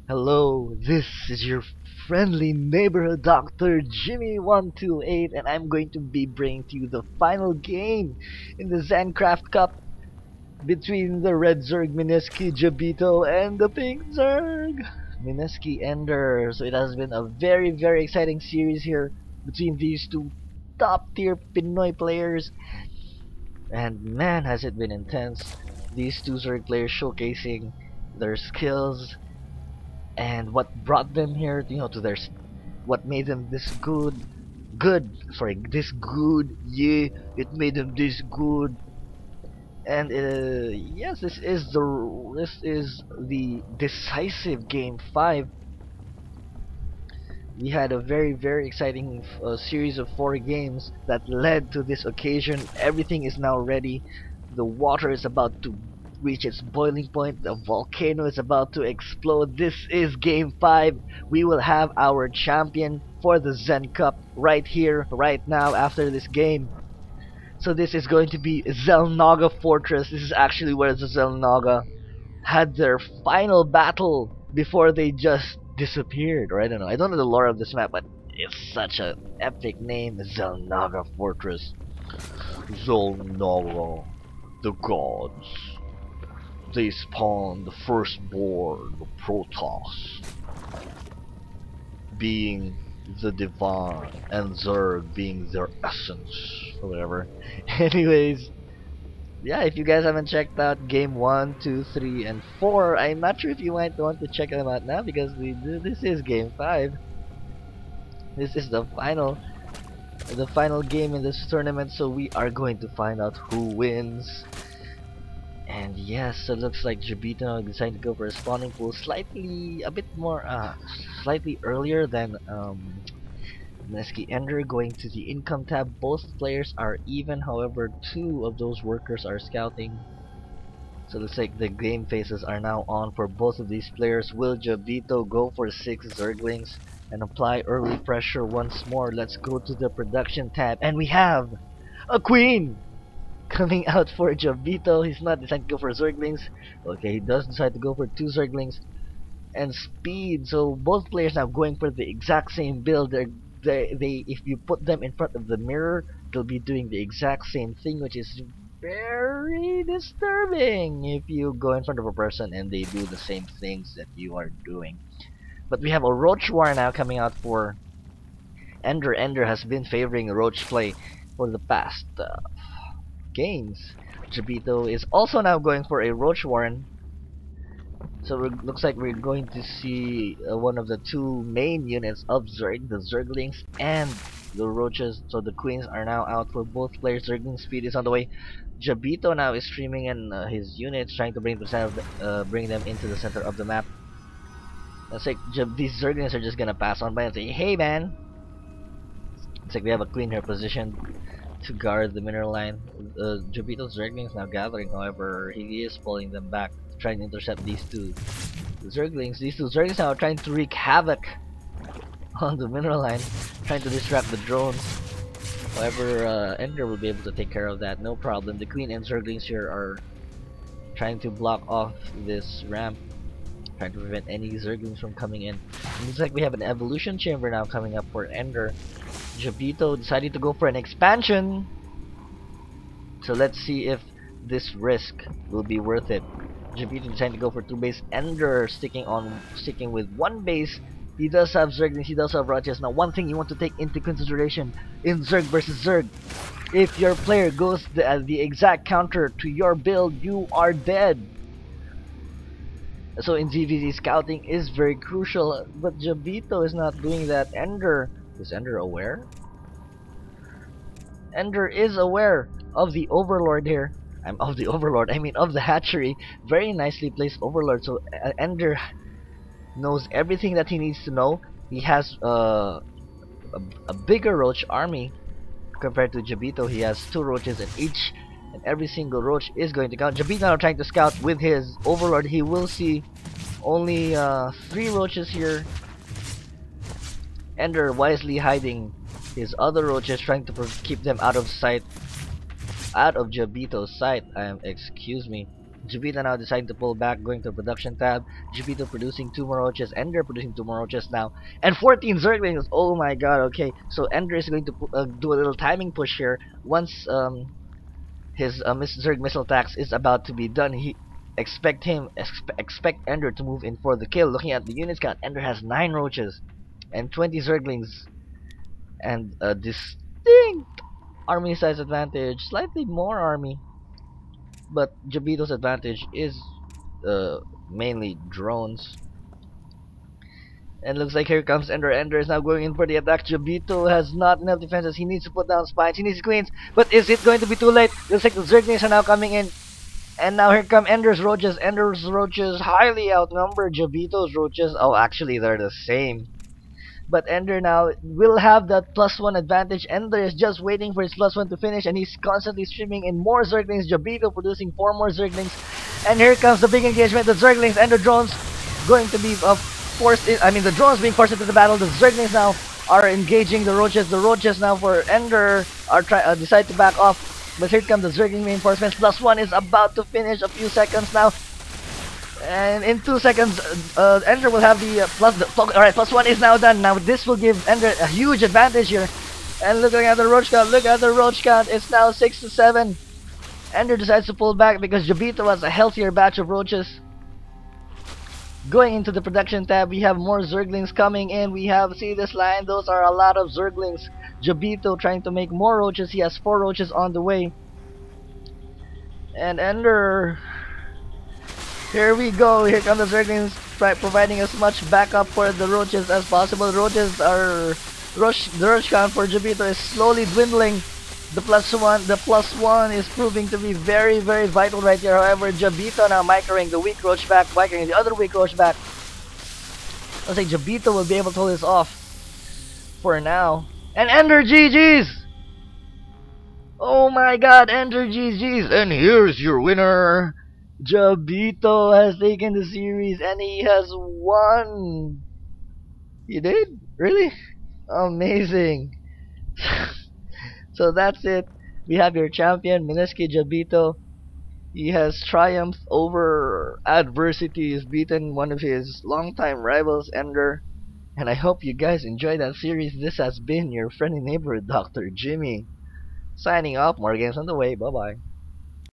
Hello, this is your friendly neighborhood Dr. Jimmy128, and I'm going to be bringing to you the final game in the Zencraft Cup between the red Zerg MskiJabito and the pink Zerg MskiEnderr. So it has been a very exciting series here between these two top tier Pinoy players, and man has it been intense. These two Zerg players showcasing their skills and what brought them here, to their what made them this this good, yeah, it made them this good. And yes, this is the decisive game 5. We had a very exciting series of 4 games that led to this occasion. Everything is now ready. The water is about to reach its boiling point. The volcano is about to explode. This is game 5. We will have our champion for the Zen Cup right here, right now, after this game. So this is going to be Zelnaga Fortress. This is actually where the Zelnaga had their final battle before they just disappeared, or I don't know. I don't know the lore of this map, but it's such an epic name, Zelnaga Fortress. Zelnaga, the gods. They spawn the firstborn, the Protoss, being the divine, and Zerg being their essence, or whatever. Anyways, yeah, if you guys haven't checked out game 1, 2, 3, and 4, I'm not sure if you might want to check them out now because this is game 5. This is the final game in this tournament, so we are going to find out who wins. And yes, it looks like Jabito decided to go for a spawning pool slightly earlier than MskiEnderr, going to the income tab. Both players are even, however, 2 of those workers are scouting. So it looks like the game phases are now on for both of these players. Will Jabito go for 6 Zerglings and apply early pressure once more? Let's go to the production tab, and we have a queen coming out for Jabito. He's not deciding to go for Zerglings. Okay, he does decide to go for 2 Zerglings and speed. So both players now going for the exact same build. They if you put them in front of the mirror, they'll be doing the exact same thing, which is very disturbing if you go in front of a person and they do the same things that you are doing. But we have a Roach War now coming out for Enderr. Enderr has been favoring Roach play for the past games. Jabito is also now going for a Roach Warren. So it looks like we're going to see one of the 2 main units of Zerg, the Zerglings and the Roaches. So the Queens are now out for both players. Zergling speed is on the way. Jabito now is streaming in his units, trying to bring them into the center of the map. It's like these Zerglings are just gonna pass on by and say, "Hey man!" It's like we have a Queen here positioned to guard the mineral line. Jabito's Zerglings now gathering, however, he is pulling them back, trying to intercept these 2 Zerglings. These 2 Zerglings now are trying to wreak havoc on the mineral line, trying to distract the drones. However, Enderr will be able to take care of that, no problem. The Queen and Zerglings here are trying to block off this ramp, trying to prevent any Zerglings from coming in. It looks like we have an evolution chamber now coming up for Enderr. Jabito decided to go for an expansion. So let's see if this risk will be worth it. Jabito decided to go for 2 base. Enderr sticking with 1 base. He does have Zerglings, he does have Roaches. Now one thing you want to take into consideration in Zerg versus Zerg: if your player goes the exact counter to your build, you are dead. So in ZVZ, scouting is very crucial, but Jabito is not doing that. Is Enderr aware? Enderr is aware of the Overlord here. Of the hatchery. Very nicely placed Overlord. So Enderr knows everything that he needs to know. He has a bigger Roach army compared to Jabito. He has 2 Roaches, and every single Roach is going to count. Jabito now trying to scout with his Overlord. He will see only 3 Roaches here. Enderr wisely hiding his other Roaches, trying to keep them out of sight, out of Jabito's sight. Excuse me. Jabito now deciding to pull back, going to the production tab. Jabito producing 2 more roaches. Ender producing 2 more roaches now. And 14 Zerglings! Oh my god, okay. So Ender is going to do a little timing push here. Once his Zerg missile tax is about to be done, he expect Ender to move in for the kill. Looking at the units count, Ender has 9 roaches and 20 Zerglings. And a distinct army size advantage. Slightly more army. But Jabito's advantage is mainly drones. And looks like here comes Ender. Ender is now going in for the attack. Jabito has not enough defenses. He needs to put down spines. He needs queens. But is it going to be too late? Looks like the Zerglings are now coming in. And now here come Ender's roaches. Ender's roaches highly outnumber Jabito's roaches. Oh, actually they're the same. But Ender now will have that +1 advantage. Ender is just waiting for his +1 to finish, and he's constantly streaming in more Zerglings. Jabito producing 4 more Zerglings. And here comes the big engagement. The Zerglings and the drones going to be forced in. I mean, the drones being forced into the battle. The Zerglings now are engaging the roaches. The roaches now for Ender are decide to back off. But here come the Zergling reinforcements. +1 is about to finish. A few seconds now. And in 2 seconds, Ender will have the alright, +1 is now done. Now this will give Ender a huge advantage here. And looking at the roach count, look at the roach count. It's now 6 to 7. Ender decides to pull back because Jabito has a healthier batch of roaches. Going into the production tab, we have more Zerglings coming in. We have, see this line, those are a lot of Zerglings. Jabito trying to make more roaches. He has 4 roaches on the way. And Ender... Here we go. Here come the Zerglings providing as much backup for the roaches as possible. The roaches are the roach count for Jabito is slowly dwindling. The +1 is proving to be very, very vital right here. However, Jabito now microing the weak roach back, microing the other weak roach back. Looks like Jabito will be able to hold this off for now. And Ender GG's! Oh my god, Ender GG's! And here's your winner! Jabito has taken the series and he has won. He did? Really? Amazing. So that's it. We have your champion, MskiJabito. He has triumphed over adversity. He's beaten one of his longtime rivals, Ender. And I hope you guys enjoyed that series. This has been your friendly neighborhood Dr. Jimmy. Signing off. More games on the way. Bye bye.